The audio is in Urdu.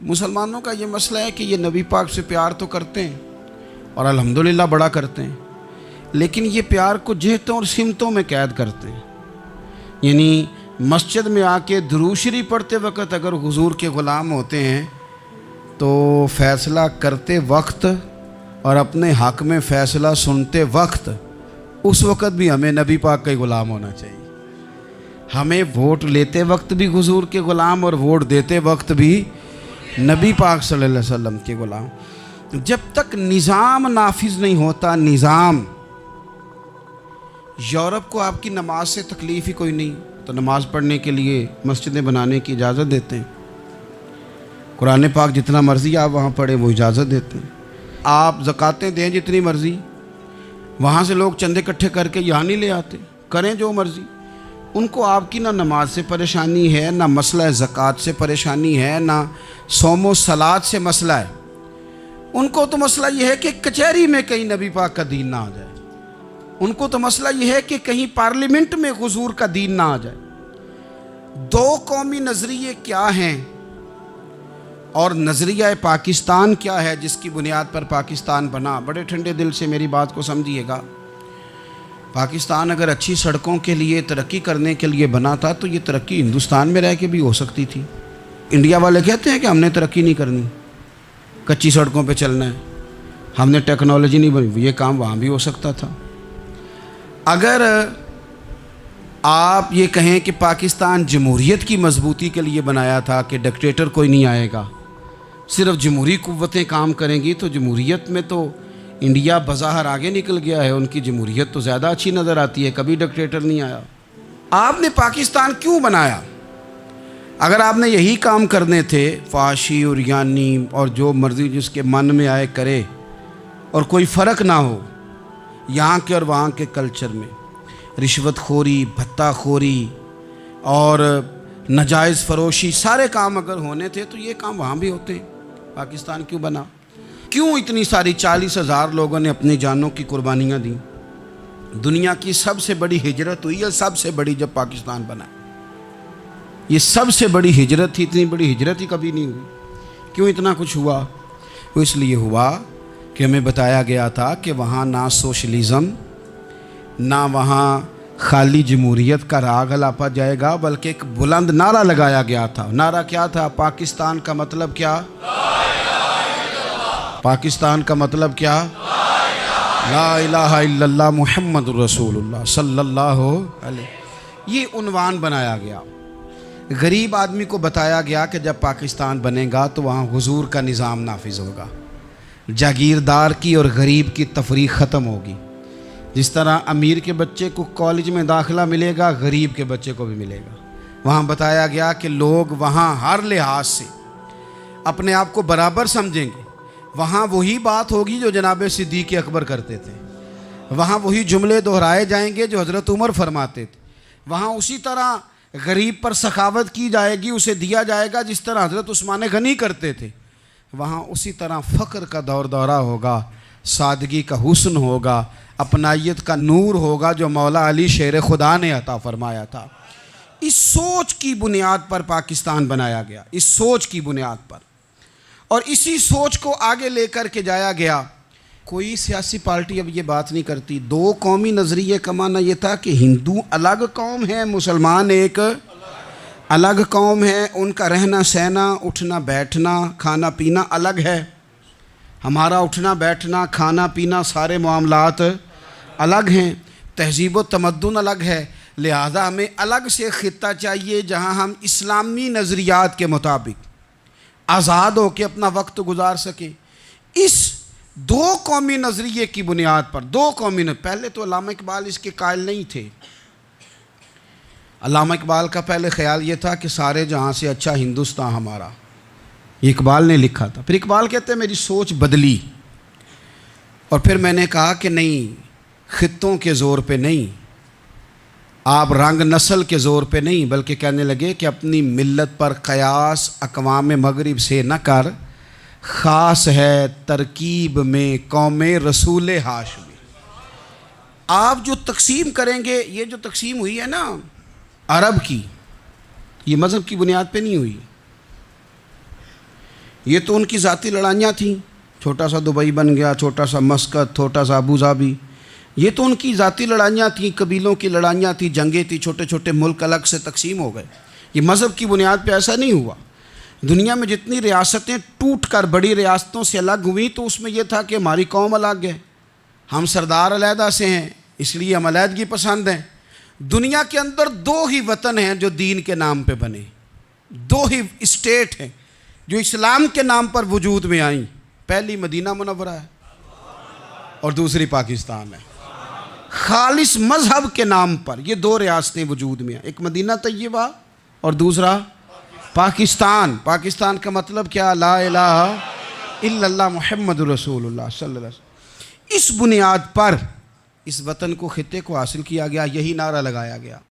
مسلمانوں کا یہ مسئلہ ہے کہ یہ نبی پاک سے پیار تو کرتے ہیں اور الحمدللہ بڑا کرتے ہیں، لیکن یہ پیار کو جہتوں اور سمتوں میں قید کرتے ہیں۔ یعنی مسجد میں آ کے درود شریف پڑھتے وقت اگر حضور کے غلام ہوتے ہیں تو فیصلہ کرتے وقت اور اپنے حق میں فیصلہ سنتے وقت اس وقت بھی ہمیں نبی پاک کا ہی غلام ہونا چاہیے۔ ہمیں ووٹ لیتے وقت بھی حضور کے غلام اور ووٹ دیتے وقت بھی نبی پاک صلی اللہ علیہ وسلم کے غلام۔ جب تک نظام نافذ نہیں ہوتا، نظام، یورپ کو آپ کی نماز سے تکلیف ہی کوئی نہیں تو نماز پڑھنے کے لیے مسجدیں بنانے کی اجازت دیتے ہیں، قرآن پاک جتنا مرضی آپ وہاں پڑھیں وہ اجازت دیتے ہیں، آپ زکاتیں دیں جتنی مرضی، وہاں سے لوگ چندے اکٹھے کر کے یہاں نہیں لے آتے، کریں جو مرضی۔ ان کو آپ کی نہ نماز سے پریشانی ہے، نہ مسئلہ زکوٰۃ سے پریشانی ہے، نہ صوم و صلات سے مسئلہ ہے۔ ان کو تو مسئلہ یہ ہے کہ کچہری میں کہیں نبی پاک کا دین نہ آ جائے، ان کو تو مسئلہ یہ ہے کہ کہیں پارلیمنٹ میں حضور کا دین نہ آ جائے۔ دو قومی نظریے کیا ہیں اور نظریہ پاکستان کیا ہے جس کی بنیاد پر پاکستان بنا؟ بڑے ٹھنڈے دل سے میری بات کو سمجھیے گا۔ پاکستان اگر اچھی سڑکوں کے لیے ترقی کرنے کے لیے بنا تھا تو یہ ترقی ہندوستان میں رہ کے بھی ہو سکتی تھی۔ انڈیا والے کہتے ہیں کہ ہم نے ترقی نہیں کرنی، کچی سڑکوں پہ چلنا ہے، ہم نے ٹیکنالوجی نہیں بنی، یہ کام وہاں بھی ہو سکتا تھا۔ اگر آپ یہ کہیں کہ پاکستان جمہوریت کی مضبوطی کے لیے بنایا تھا کہ ڈکٹیٹر کوئی نہیں آئے گا، صرف جمہوری قوتیں کام کریں گی، تو جمہوریت میں تو انڈیا بظاہر آگے نکل گیا ہے، ان کی جمہوریت تو زیادہ اچھی نظر آتی ہے، کبھی ڈکٹیٹر نہیں آیا۔ آپ نے پاکستان کیوں بنایا؟ اگر آپ نے یہی کام کرنے تھے، فحاشی اور یانی اور جو مرضی جس کے من میں آئے کرے اور کوئی فرق نہ ہو یہاں کے اور وہاں کے کلچر میں، رشوت خوری، بھتہ خوری اور ناجائز فروشی، سارے کام اگر ہونے تھے تو یہ کام وہاں بھی ہوتے ہیں۔ پاکستان کیوں بنا؟ کیوں اتنی ساری 40,000 لوگوں نے اپنی جانوں کی قربانیاں دیں؟ دنیا کی سب سے بڑی ہجرت ہوئی ہے، سب سے بڑی، جب پاکستان بنا، یہ سب سے بڑی ہجرت تھی، اتنی بڑی ہجرت ہی کبھی نہیں ہوئی۔ کیوں اتنا کچھ ہوا؟ وہ اس لیے ہوا کہ ہمیں بتایا گیا تھا کہ وہاں نہ سوشلزم، نہ وہاں خالی جمہوریت کا راگ الاپا جائے گا، بلکہ ایک بلند نعرہ لگایا گیا تھا۔ نعرہ کیا تھا؟ پاکستان کا مطلب کیا؟ پاکستان کا مطلب کیا؟ لا الہ الا اللہ محمد رسول اللہ صلی اللہ علیہ۔ یہ عنوان بنایا گیا۔ غریب آدمی کو بتایا گیا کہ جب پاکستان بنے گا تو وہاں حضور کا نظام نافذ ہوگا، جاگیردار کی اور غریب کی تفریق ختم ہوگی۔ جس طرح امیر کے بچے کو کالج میں داخلہ ملے گا، غریب کے بچے کو بھی ملے گا۔ وہاں بتایا گیا کہ لوگ وہاں ہر لحاظ سے اپنے آپ کو برابر سمجھیں گے۔ وہاں وہی بات ہوگی جو جناب صدیق اکبر کرتے تھے، وہاں وہی جملے دہرائے جائیں گے جو حضرت عمر فرماتے تھے، وہاں اسی طرح غریب پر سخاوت کی جائے گی، اسے دیا جائے گا جس طرح حضرت عثمان غنی کرتے تھے، وہاں اسی طرح فقر کا دور دورہ ہوگا، سادگی کا حسن ہوگا، اپنائیت کا نور ہوگا جو مولا علی شیر خدا نے عطا فرمایا تھا۔ اس سوچ کی بنیاد پر پاکستان بنایا گیا، اس سوچ کی بنیاد پر، اور اسی سوچ کو آگے لے کر کے جایا گیا۔ کوئی سیاسی پارٹی اب یہ بات نہیں کرتی۔ دو قومی نظریے کا معنی یہ تھا کہ ہندو الگ قوم ہے، مسلمان ایک الگ قوم ہے، ان کا رہنا سہنا، اٹھنا بیٹھنا، کھانا پینا الگ ہے، ہمارا اٹھنا بیٹھنا، کھانا پینا، سارے معاملات الگ ہیں، تہذیب و تمدن الگ ہے، لہذا ہمیں الگ سے خطہ چاہیے جہاں ہم اسلامی نظریات کے مطابق آزاد ہو کے اپنا وقت گزار سکیں۔ اس دو قومی نظریے کی بنیاد پر، پہلے تو علامہ اقبال اس کے قائل نہیں تھے۔ علامہ اقبال کا پہلے خیال یہ تھا کہ سارے جہاں سے اچھا ہندوستان ہمارا، یہ اقبال نے لکھا تھا۔ پھر اقبال کہتے ہیں میری سوچ بدلی، اور پھر میں نے کہا کہ نہیں، خطوں کے زور پہ نہیں، آپ رنگ نسل کے زور پہ نہیں، بلکہ کہنے لگے کہ اپنی ملت پر قیاس اقوام مغرب سے نہ کر، خاص ہے ترکیب میں قوم رسول ہاشمی۔ آپ جو تقسیم کریں گے، یہ جو تقسیم ہوئی ہے نا عرب کی، یہ مذہب کی بنیاد پہ نہیں ہوئی، یہ تو ان کی ذاتی لڑائیاں تھیں، چھوٹا سا دبئی بن گیا، چھوٹا سا مسقط، چھوٹا سا ابو ظبی، یہ تو ان کی ذاتی لڑائیاں تھیں، قبیلوں کی لڑائیاں تھیں، جنگیں تھیں، چھوٹے چھوٹے ملک الگ سے تقسیم ہو گئے۔ یہ مذہب کی بنیاد پہ ایسا نہیں ہوا۔ دنیا میں جتنی ریاستیں ٹوٹ کر بڑی ریاستوں سے الگ ہوئیں تو اس میں یہ تھا کہ ہماری قوم الگ ہے، ہم سردار علیحدہ سے ہیں، اس لیے ہم علیحدگی پسند ہیں۔ دنیا کے اندر دو ہی وطن ہیں جو دین کے نام پہ بنے، دو ہی اسٹیٹ ہیں جو اسلام کے نام پر وجود میں آئیں، پہلی مدینہ منورہ ہے اور دوسری پاکستان ہے۔ خالص مذہب کے نام پر یہ دو ریاستیں وجود میں ہیں، ایک مدینہ طیبہ اور دوسرا پاکستان۔ پاکستان کا مطلب کیا؟ لا الہ الا اللہ محمد رسول اللہ صلی اللہ علیہ وسلم۔ اس بنیاد پر اس وطن کو، خطے کو حاصل کیا گیا، یہی نعرہ لگایا گیا۔